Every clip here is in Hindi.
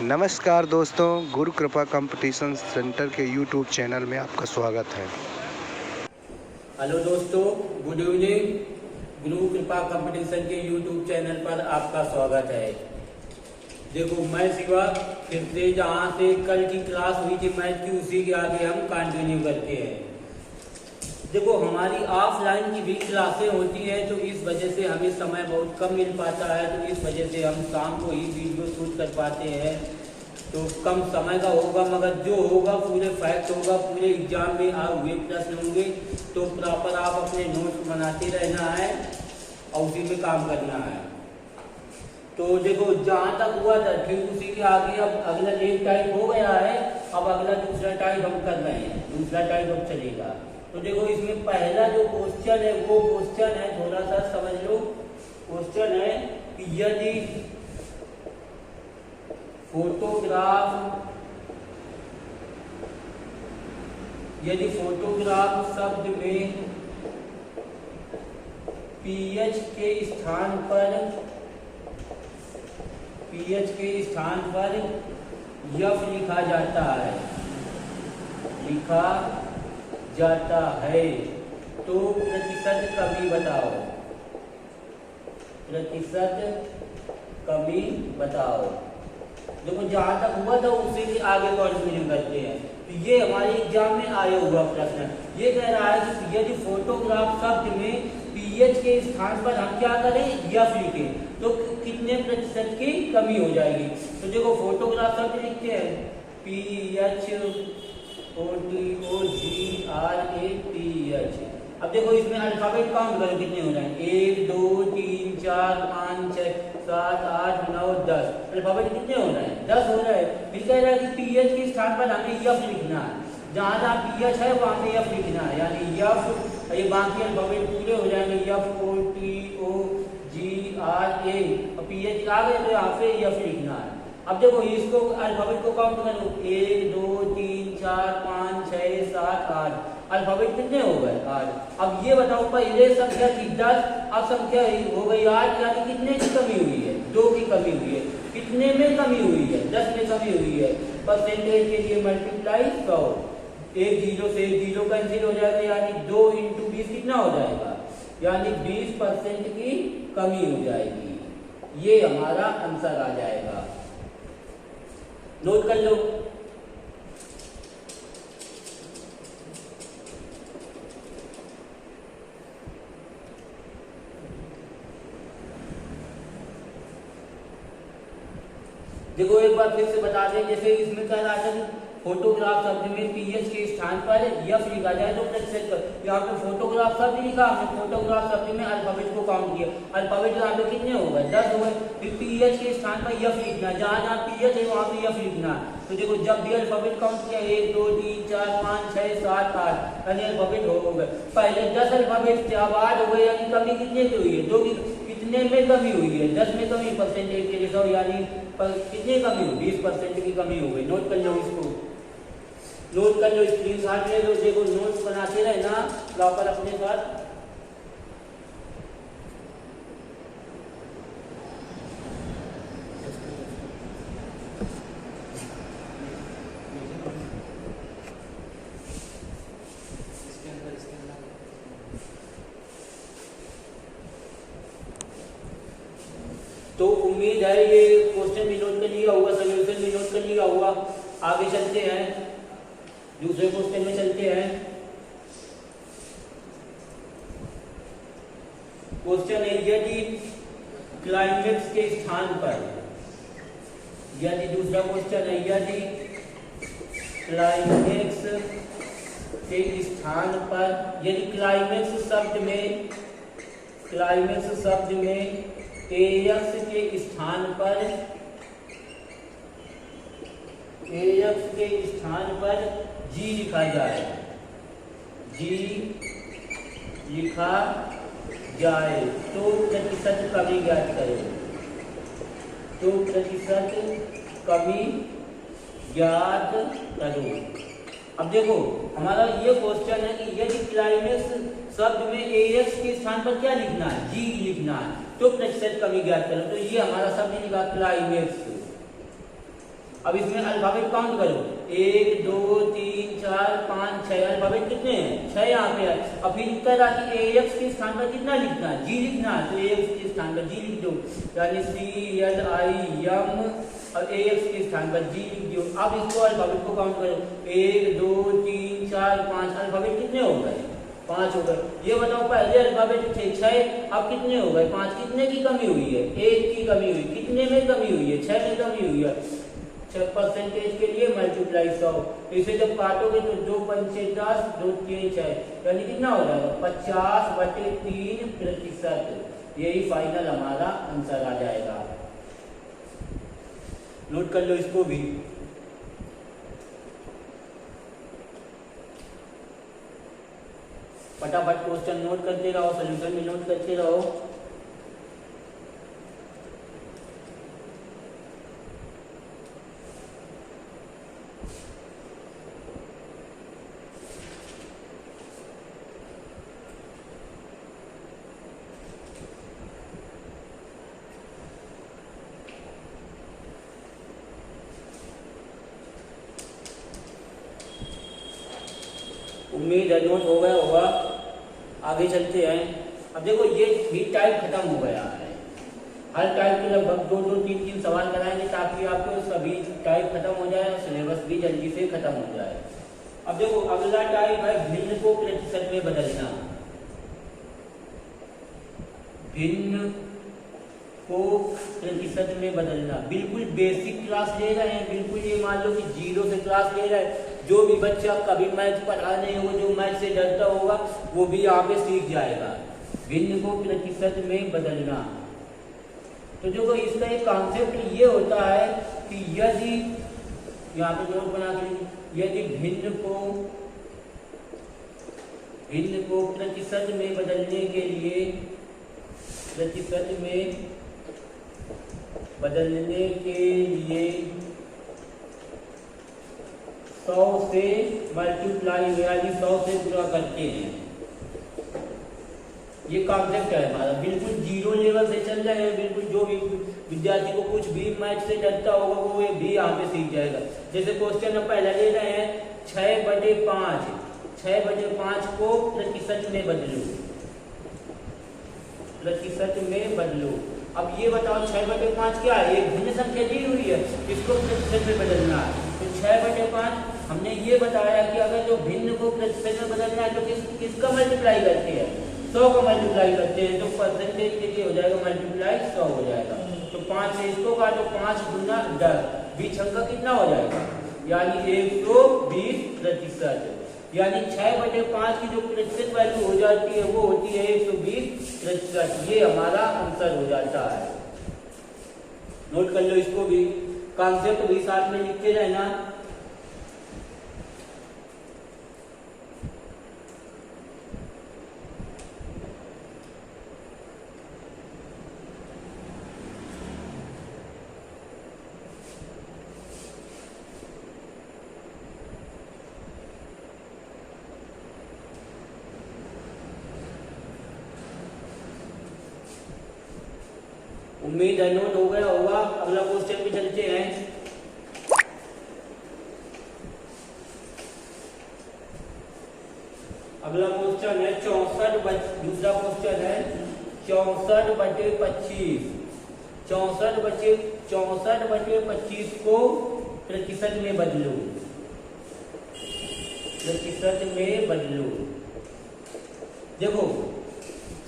नमस्कार दोस्तों, गुरु कृपा कंपटीशन सेंटर के यूट्यूब चैनल में आपका स्वागत है। हेलो दोस्तों, गुड इवनिंग। गुरु कृपा कंपटीशन के यूट्यूब चैनल पर आपका स्वागत है। देखो, मैं शिवा फिर से जहाँ से कल की क्लास हुई थी मैथ की, उसी के आगे हम कंटिन्यू करते हैं। देखो, हमारी ऑफलाइन की भी क्लासें होती है, तो इस वजह से हमें समय बहुत कम मिल पाता है, तो इस वजह से हम शाम को ही वीडियो शूट कर पाते हैं। तो कम समय का होगा, मगर जो होगा पूरे फैक्ट होगा, पूरे एग्जाम में हुए प्रश्न होंगे, तो प्रॉपर आप अपने नोट्स बनाते रहना है और उसी में काम करना है। तो देखो, जहाँ तक हुआ था ठीक उसी के आगे अब अगला एक टाइप हो गया है, अब अगला दूसरा टाइप हम कर रहे हैं, दूसरा टाइप अब चलेगा। तो देखो, इसमें पहला जो क्वेश्चन है वो क्वेश्चन है, थोड़ा सा समझ लो। क्वेश्चन है कि यदि फोटोग्राफ शब्द में पीएच के स्थान पर यफ लिखा जाता है तो प्रतिशत कमी बताओ। देखो, जहाँ तक हुआ था उसी के आगे कंटिन्यू करते हैं। तो ये हमारे एग्जाम में आया हुआ प्रश्न ये कह रहा है कि यदि फोटोग्राफ शब्द में पीएच के स्थान पर हम क्या करें, यफ लिखें, तो कितने प्रतिशत की कमी हो जाएगी। तो देखो, फोटोग्राफ शब्द लिखते हैं PHOTOGRAPH। अब देखो, इसमें अल्फाबेट काउंट करो कितने हो रहे हैं, 1 2 3 4 5 6 7 8 9 10। अल्फाबेट कितने हो रहे हैं, 10 हो रहे हैं। फिर कह रहा है कि पीएच के स्थान पर हमें यफ लिखना है, जहाँ जहाँ पीएच है वहाँ पे यफ लिखना है, यानी यफ, ये बाकी अल्फाबेट पूरे हो जाएंगे, FOTOGRA और पीएच आ गए तो यहाँ पे यफ लिखना है। अब देखो, इसको अल्फाबेट को काउंट करो, 1 2 3 4 5 6 7 8। अल्फाबेट कितने हो गए, 8। अब ये बताओ, पहले संख्या थी 10, अब संख्या हो गई 8, यानी कितने की कमी हुई है, 2 की कमी हुई है। कितने में कमी हुई है, 10 में कमी हुई है। परसेंटेज के लिए मल्टीप्लाई 100, एक जीरो से एक जीरो कैंसिल हो जाएगा, यानी 2 × 20 कितना हो जाएगा, यानी 20% की कमी हो जाएगी। ये हमारा आंसर आ जाएगा, नोट कर लो। देखो, एक बार फिर से बता दें, जैसे इसमें कह रहा था फोटोग्राफ शब्द में पीएच के स्थान पर यफ लिखा जाए तो प्रतिशत। यहाँ पे फोटोग्राफ शब्द लिखा, हमने फोटोग्राफ शब्द में अल्फाबेट को काउंट किया, अल्फाबेट यहाँ पे कितने हो गए, 10 हो गए। फिर पीएच के स्थान पर यफ लिखना, जहाँ जहाँ पीएच है वहाँ पे यफ लिखना। तो देखो, जब भी अल्फाबेट काउंट किया, 1 2 3 4 5 6 7 8, यानी अल्फाबेट हो गए। पहले 10 अल्फाबेट थे, अब 8 हो गए, यानी कमी कितने की हुई है, 2 की। कितने में कमी हुई है, 10 में कमी, परसेंटेज के लिए, यानी कितनी कमी हुई, 20% की कमी हो गई। नोट कर लो, इसको नोट कर लो, स्क्रीनशॉट ले लो। देखो, नोट्स बनाते रहना प्रॉपर अपने साथ। तो उम्मीद है ये क्वेश्चन भी नोट कर लिया होगा, सोल्यूशन भी नोट कर लिया होगा। आगे चलते हैं, दूसरे क्वेश्चन में चलते हैं। क्वेश्चन है, यदि क्लाइमेक्स के स्थान पर, दूसरा क्वेश्चन है, यदि क्लाइमेक्स के स्थान पर, यदि क्लाइमेक्स शब्द में AX के स्थान पर G लिखा जाए, तो प्रतिशत कमी ज्ञात करें। अब देखो, हमारा ये क्वेश्चन है कि यदि क्लाइमेक्स शब्द में AX के स्थान पर क्या लिखना है, G लिखना है, तो प्रतिशत कमी ज्ञात करो। तो ये हमारा शब्द लिखा क्लाइमेक्स, अब इसमें अल्फाबेट काउंट करो, 1 2 3 4 5 6 अल्फाबेट कितने हैं, 6 यहाँ पे है। अब फिर कह रहा कि AX के स्थान पर कितना लिखना है, G लिखना है, तो AX के स्थान पर G लिख दो, यानी CLIM और AX के स्थान पर G लिख दो। अब इसको अल्फाबेट को काउंट करो, 1 2 3 4 5 अल्फाबेट कितने हो गए, 5 हो गए। ये बताओ पहले अल्फाबेट थे 6, अब कितने हो गए, 5। कितने की कमी हुई है, 1 की कमी हुई। कितने में कमी हुई है, 6 में कमी हुई है। 6% के लिए मल्टीप्लाई 100, इसे जब काटोगे तो 2 पंचे 10, 2 3 6, यानी कितना हो जाएगा 50/3%। यही फाइनल हमारा आंसर आ जाएगा। नोट कर लो इसको भी। फटाफट क्वेश्चन नोट करते रहो, सोल्यूशन भी नोट करते रहो। उम्मीद है नोट हो गया होगा। आगे चलते हैं। अब देखो ये भी टाइप खत्म हो गया है। हर टाइप के लगभग 2 3 3 सवाल कराएंगे ताकि आपको सभी टाइप खत्म हो जाए और सिलेबस भी जल्दी से खत्म हो जाए। अब देखो अगला टाइप है भिन्न को प्रतिशत में बदलना। भिन्न को प्रतिशत में बदलना, बिल्कुल बेसिक क्लास ले रहे हैं। बिल्कुल ये मान लो कि 0 से क्लास ले रहे हैं। जो भी बच्चा कभी मैथ पढ़ा नहीं हो, जो मैथ से डरता होगा, वो भी यहाँ पे सीख जाएगा। भिन्न को प्रतिशत में बदलना। तो जो इसका एक कॉन्सेप्ट ये होता है कि यदि यहाँ पे नोट बना के, यदि भिन्न को प्रतिशत में बदलने के लिए, प्रतिशत में बदलने के लिए 100 से मल्टीप्लाई यानी 100 से गुणा करते हैं। ये कॉन्सेप्ट है हमारा। बिल्कुल 0 लेवल से चल रहे हैं। बिल्कुल जो भी विद्यार्थी को कुछ भी मैथ से डरता होगा वो ये भी यहाँ पे सीख जाएगा। जैसे क्वेश्चन हम पहले ले रहे हैं 6/5। 6/5 को प्रतिशत में बदलो, प्रतिशत में बदलो। अब ये बताओ 6/5 क्या है, एक भिन्न संख्या दी हुई है, इसको प्रतिशत में बदलना है। तो 6/5 हमने ये बताया कि अगर जो भिन्न को प्रतिशत में बदलना है तो किसका मल्टीप्लाई करते हैं, 100 का मल्टीप्लाई करते हैं। तो परसेंटेज के लिए हो जाएगा मल्टीप्लाई 100 हो जाएगा। तो 5 से इसको काटो, 5 गुना 10, बीच अंक कितना हो जाएगा, यानी 120%। यानी 6/5 की जो प्रतिशत वैल्यू हो जाती है वो होती है 120%। ये हमारा आंसर हो जाता है। नोट कर लो इसको भी, कॉन्सेप्ट भी साथ में लिखते रहना। उम्मीद है नोट हो गया होगा। अगला क्वेश्चन पे चलते हैं। अगला क्वेश्चन है 64, दूसरा क्वेश्चन है 64/25। 64/25 को प्रतिशत में बदलो, प्रतिशत में बदलो। देखो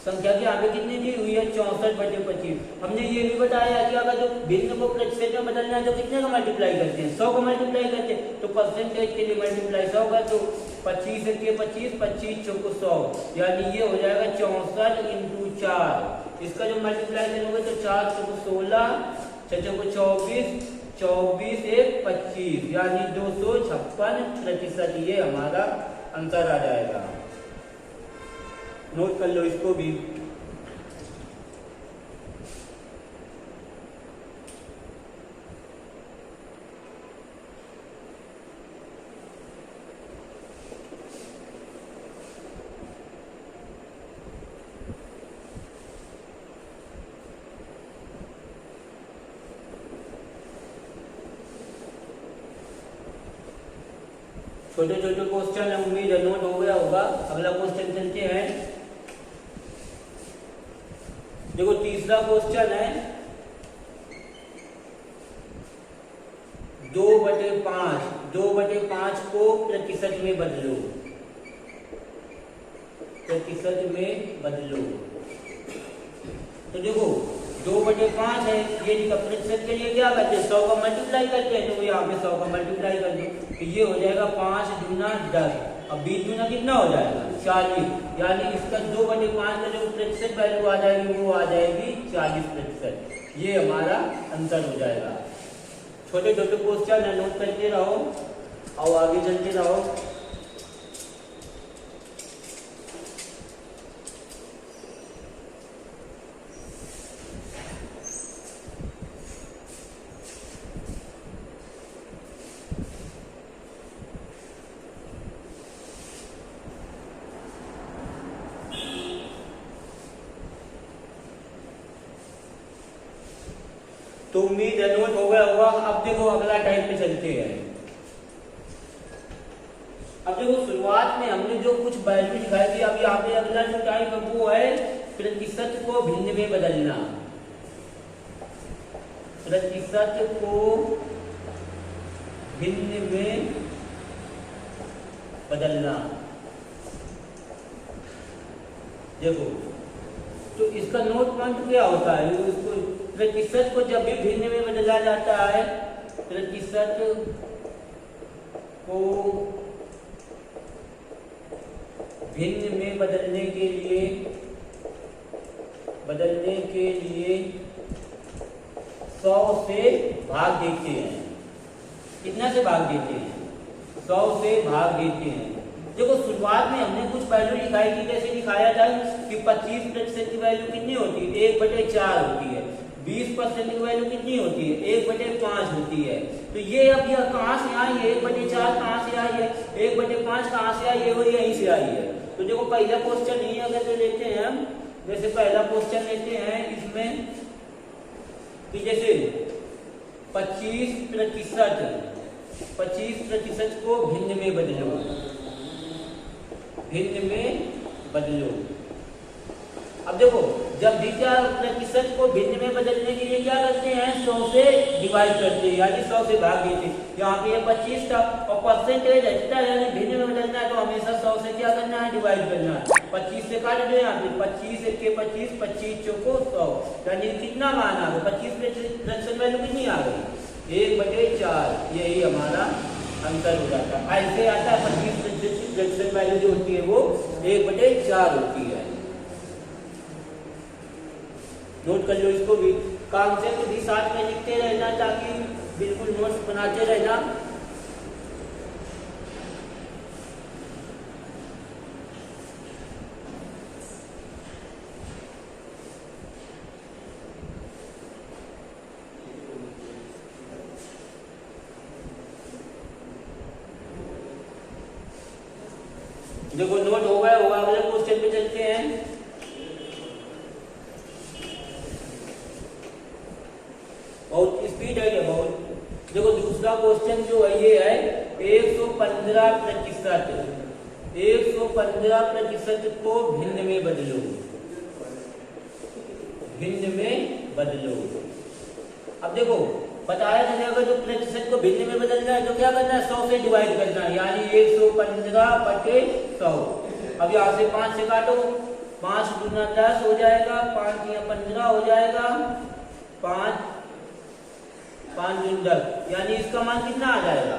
संख्या की आगे कितनी दी हुई है, 64/25। हमने ये भी बताया कि अगर जो भिन्न को प्रतिशत में बदलना है तो कितने का मल्टीप्लाई करते हैं, 100 का मल्टीप्लाई करते हैं। तो परसेंटेज के लिए मल्टीप्लाई 100 का, तो 25 के 25, 25 चौको 100, यानी ये हो जाएगा 64 × 4। इसका जो मल्टीप्लाई करोगे तो 4 चौको 16, 6 चौको 24, 24 1 25, यानी 256%। ये हमारा आंसर आ जाएगा। नोट कर लो इसको भी। छोटे छोटे क्वेश्चन है, उम्मीद है नोट हो गया होगा। अगला क्वेश्चन चलते हैं। देखो तीसरा क्वेश्चन है 2/5, 2/5 को प्रतिशत में बदलो, प्रतिशत में बदलो। तो देखो 2/5 है, ये प्रतिशत के लिए क्या करते हैं, 100 का मल्टीप्लाई करते हैं, तो यहाँ पे 100 का मल्टीप्लाई कर दो, तो ये हो जाएगा 5 दूना 10। अब 20 दूना कितना हो जाएगा 40, यानी इसका 2/5 का जो प्रतिशत वैल्यू आ जाएगी वो आ जाएगी 40%। ये हमारा आंसर हो जाएगा। छोटे छोटे क्वेश्चन है, नोट करते रहो और आगे चलते रहो। तो उम्मीद है नोट हो गया होगा। अब देखो अगला टाइप पे चलते हैं। अब देखो शुरुआत में हमने जो कुछ वैल्यू दिखाई थी, अब यहाँ पे अगला जो टाइप है वो है प्रतिशत को भिन्न में बदलना, प्रतिशत को भिन्न में बदलना। देखो तो इसका नोट पॉइंट क्या होता है, इसको प्रतिशत को जब भी भिन्न में बदला जाता है, प्रतिशत को भिन्न में बदलने के लिए 100 से भाग देते हैं। कितना से भाग देते हैं, 100 से भाग देते हैं। देखो शुरुआत में हमने कुछ वैल्यू दिखाई थी, कैसे दिखाया था कि 25% की वैल्यू कितनी होती है, 1/4 होती है। 20% की वैल्यू कितनी होती है, 1/5 होती है। तो ये अब यह कहाँ से आई है, 1/4 कहाँ से आई है, 1/5 कहाँ से आई है, वो यहीं से आई है। तो देखो पहला क्वेश्चन ही अगर जो लेते हैं हम, जैसे पहला क्वेश्चन लेते हैं इसमें कि जैसे 25% को भिन्न में बदलो, भिन्न में बदलो। अब देखो जब भी क्या प्रतिशत को भिन्न में बदलने के लिए क्या करते हैं, 100 से डिवाइड करते हैं, यानी 100 से भाग देते हैं। यहाँ पे ये 25 था और परसेंटेज एक्स्ट्रा यानी भिन्न में बदलना है, तो हमेशा 100 से क्या करना है, डिवाइड करना है। 25 से काट दो, यहाँ पे 25 के 25, 25 चौको 100, यानी कितना मान आ गया, 25% वैल्यू कितनी आ गई, 1/4। यही हमारा आंसर हो जाता है। ऐसे आता है 25% वैल्यू जो होती है वो 1/4 होती है। नोट कर लो इसको भी, कॉन्सेप्ट भी साथ में लिखते रहना ताकि बिल्कुल नोट्स बनाते रहना। देखो नोट हो गया होगा, अगले क्वेश्चन पे चलते हैं। बहुत स्पीड है ये बहुत। देखो दूसरा क्वेश्चन जो है ये है 115%, 115% को भिन्न में बदलो, भिन्न में बदलो। अब देखो बताया था अगर जो प्रतिशत को भिन्न में बदलना है तो क्या करना है, 100 से डिवाइड करना है, यानी 115/100। अब यहाँ से 5 से काटो, 5 दूना 10 हो जाएगा, 5 या 15 हो जाएगा, 5 दून 10, यानी इसका मान कितना आ जाएगा,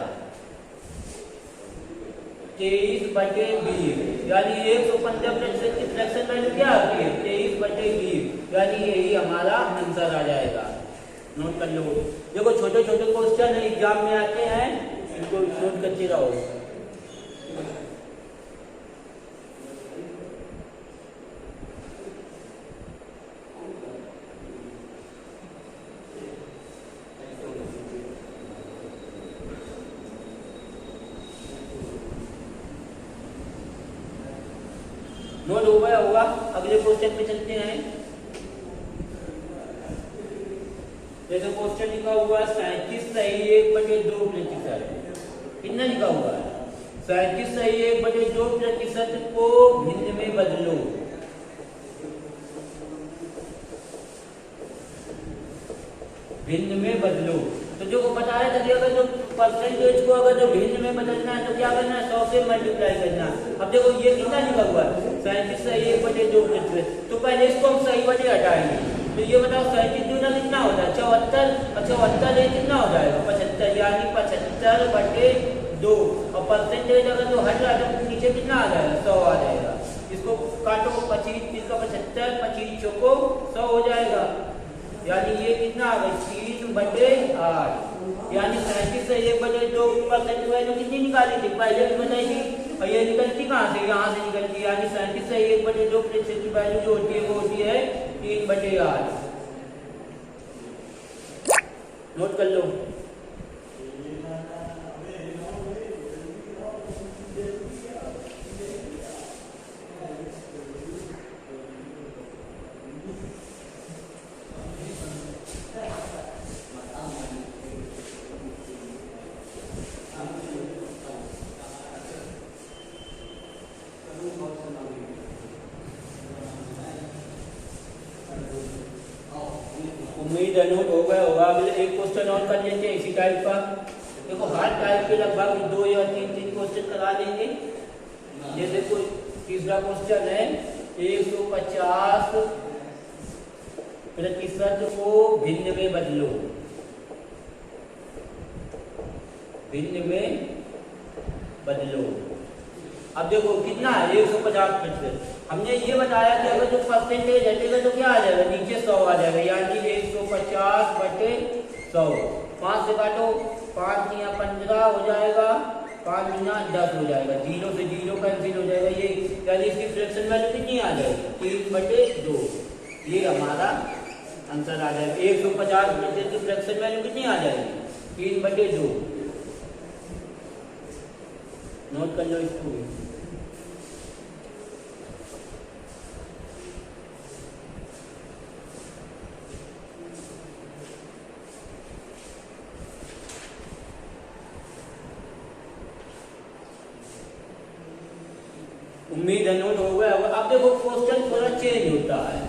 23/20, यानी 115% की फ्रैक्शन वैल्यू क्या आती है, 23/20, यानी यही हमारा आंसर आ जाएगा। नोट कर लो। देखो छोटे छोटे क्वेश्चन एग्जाम में आते हैं, इनको नोट करते रहो। नोट हो गया होगा, अगले क्वेश्चन पे चलते हैं। जैसे क्वेश्चन लिखा हुआ है 37 सही 1/2%, कितना लिखा हुआ है 37/2% को भिन्न में बदलो। भिन्न में बदलो तो जो बताया था कि अगर जो परसेंटेज को अगर जो भिन्न में बदलना है तो क्या करना है, 100 से मल्टीप्लाई करना है। अब देखो ये कितना निकल हुआ है, 37/2%। तो पहले इसको हम सही वाले हटाएंगे। तो ये बताओ 37 दूना कितना होता है, 74। और 74 कितना हो जाएगा, 75, यानी 75/2। और परसेंटेज अगर जो हट रहा है तो नीचे कितना आ जाएगा, 100 आ जाएगा। इसको काटो, 25 इसका 75, 25 चौको 100 हो जाएगा। यानी ये कितना आ गया, 3/8। यानी 37/2% वैल्यू कितनी निकाली थी, पहले भी बताई थी। और ये निकलती कहाँ से, यहाँ से निकलती है। यानी 37/2% की वैल्यू जो होती है वो होती है 3/8। नोट कर लो। उम्मीद है नोट हो गया होगा। अगले एक क्वेश्चन और कर लेते हैं इसी टाइप का। देखो हर टाइप के लगभग 2 या 3 क्वेश्चन करा लेंगे। जैसे कोई तीसरा क्वेश्चन है, 150% को भिन्न में बदलो। भिन्न में बदलो। अब देखो कितना है, 150%। हमने ये बताया कि अगर जो परसेंटेज हटेगा तो क्या आ जाएगा, नीचे 100 आ जाएगा। यानी 150/100। 5 से काटो, 5 या 15 हो जाएगा, 5 या 10 हो जाएगा। 0 से 0 कैंसिल हो जाएगा। ये यानी इसकी फ्रैक्शन वैल्यू कितनी आ जाएगी, 3/2। ये हमारा आंसर आ जाएगा। 150% की फ्रैक्शन वैल्यू कितनी आ जाएगी, 3/2। नोट कर लो इसको भी। उम्मीद है नोट हो गया। अब देखो क्वेश्चन थोड़ा चेंज होता है।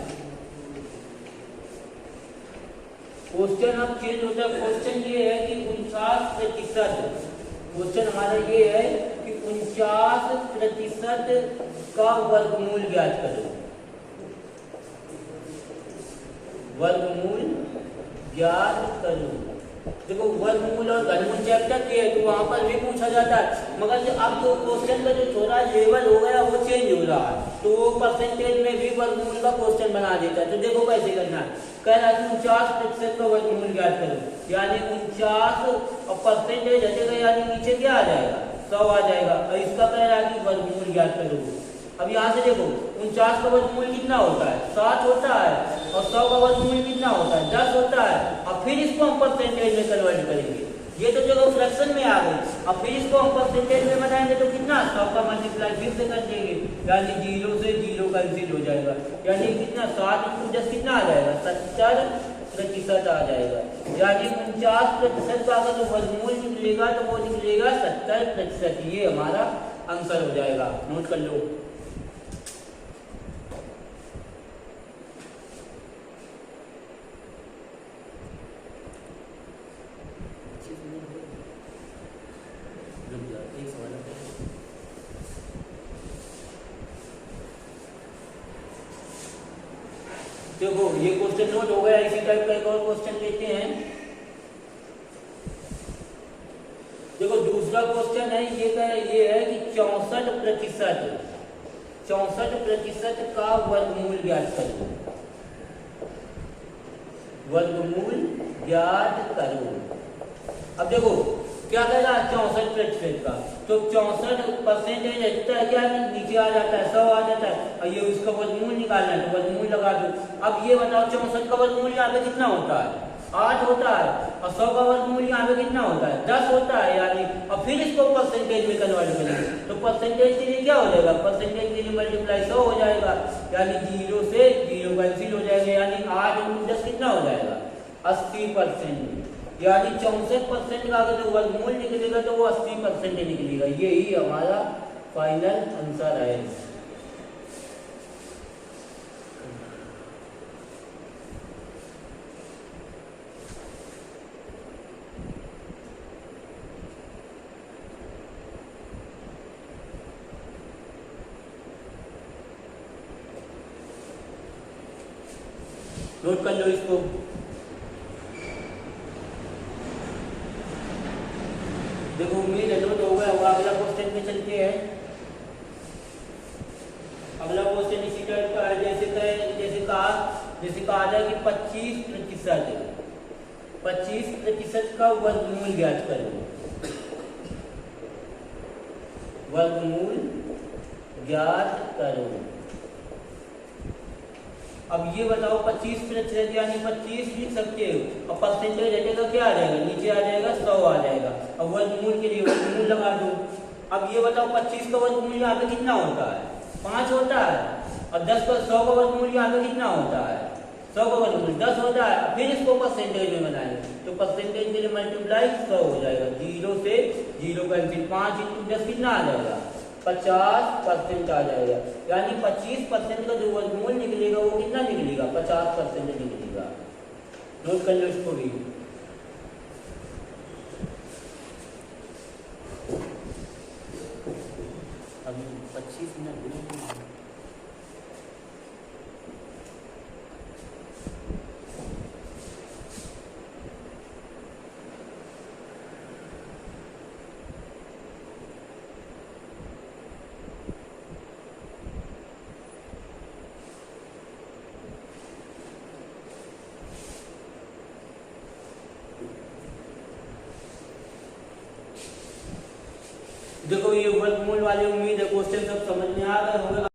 क्वेश्चन अब चेंज होता है। क्वेश्चन ये है कि 49%। क्वेश्चन हमारा ये है कि 49% का वर्गमूल ज्ञात करो। वर्गमूल ज्ञात करो। देखो वर्गमूल और घनमूल चैप्टर के है तो वहां पर भी पूछा जाता है, मगर जो अब जो क्वेश्चन का जो थोड़ा लेवल हो गया वो चेंज हो रहा है, तो वो परसेंटेज में भी वर्गमूल का क्वेश्चन बना देता है। तो देखो कैसे करना है। कह रहा है 49% का वर्गमूल ज्ञात करो। यानी 49 और परसेंटेज हटेगा, यानी नीचे क्या आ जाएगा, 100 आ जाएगा। और इसका कह रहा है कि वर्गमूल ज्ञात करो। अब यहाँ से देखो 49 का वर्गमूल कितना होता है, 7 होता है। और 100 का वर्गमूल कितना होता है, 10 होता है। और फिर इसको हम परसेंटेज में कन्वर्ट करेंगे। ये तो जगह फ्रैक्शन में आ गई। अब फिर इसको हम परसेंटेज में बनाएंगे तो कितना, 100 का मल्टीप्लाई फिर से कर देंगे। यानी 0 से 0 कैंसिल हो जाएगा। यानी कितना, 7 × 10 कितना आ जाएगा, 70% आ जाएगा। यानी 49% का अगर जो वर्गमूल निकलेगा तो वो निकलेगा 70%। ये हमारा आंसर हो जाएगा। नोट कर लो। देखो ये क्वेश्चन नोट हो गया। इसी टाइप का एक और क्वेश्चन लेते हैं। देखो दूसरा क्वेश्चन है, ये है कि 64% का वर्गमूल ज्ञात करो। वर्गमूल ज्ञात करो। अब देखो क्या कह रहा है, 64% का। तो 64% हटता है, क्या नीचे आ जाता है, 100 आ जाता है। और ये उसका वर्गमूल निकालना है तो वर्गमूल लगा दो। अब ये बताओ 64 का वर्गमूल यहाँ पे कितना होता है, 8 होता है। और 100 का वर्गमूल यहाँ पे कितना होता है, 10 होता है। यानी और फिर इसको परसेंटेज में कन्वर्ट करेंगे तो परसेंटेज के लिए क्या हो जाएगा, परसेंटेज के लिए मल्टीप्लाई 100 हो जाएगा। यानी 0 से 0 कैंसिल हो जाएगा। यानी 8 × 10 कितना हो जाएगा, 80%। यानी 64% का अगर वर्गमूल निकलेगा तो वो 80% निकलेगा। यही हमारा फाइनल आंसर है। नोट कर लो इसको। देखो उम्मीद है नोट हो गया होगा। अगला क्वेश्चन पे चलते हैं। अगला क्वेश्चन इसी टाइप का है। जैसे कहा जाए कि 25% का वर्गमूल ज्ञात करो। वर्गमूल ज्ञात करो। अब ये बताओ 25% यानी 25 लिख सकते हो और परसेंटेज हटेगा क्या आ जाएगा, नीचे आ जाएगा 100 आ जाएगा। अब वर्गमूल के लिए वर्गमूल लगा दो। अब ये बताओ 25 का वर्गमूल यहाँ पे कितना होता है, 5 होता है। और 10 का 100 का वर्गमूल यहाँ पे कितना होता है, 100 का वर्गमूल 10 होता है। फिर इसको परसेंटेज में बनाएंगे तो परसेंटेज के लिए मल्टीप्लाई 100 हो जाएगा। 0 से 0 कैंसिल, 5 × 10 कितना आ जाएगा, 50% आ जाएगा। यानी 25% का जो वर्गमूल निकलेगा वो कितना निकलेगा, 50% निकलेगा। नोट कर लो इसको भी। अभी 25 मिनट देखो ये वर्गमूल वाले, उम्मीद है क्वेश्चन सब समझ में आ गए होंगे।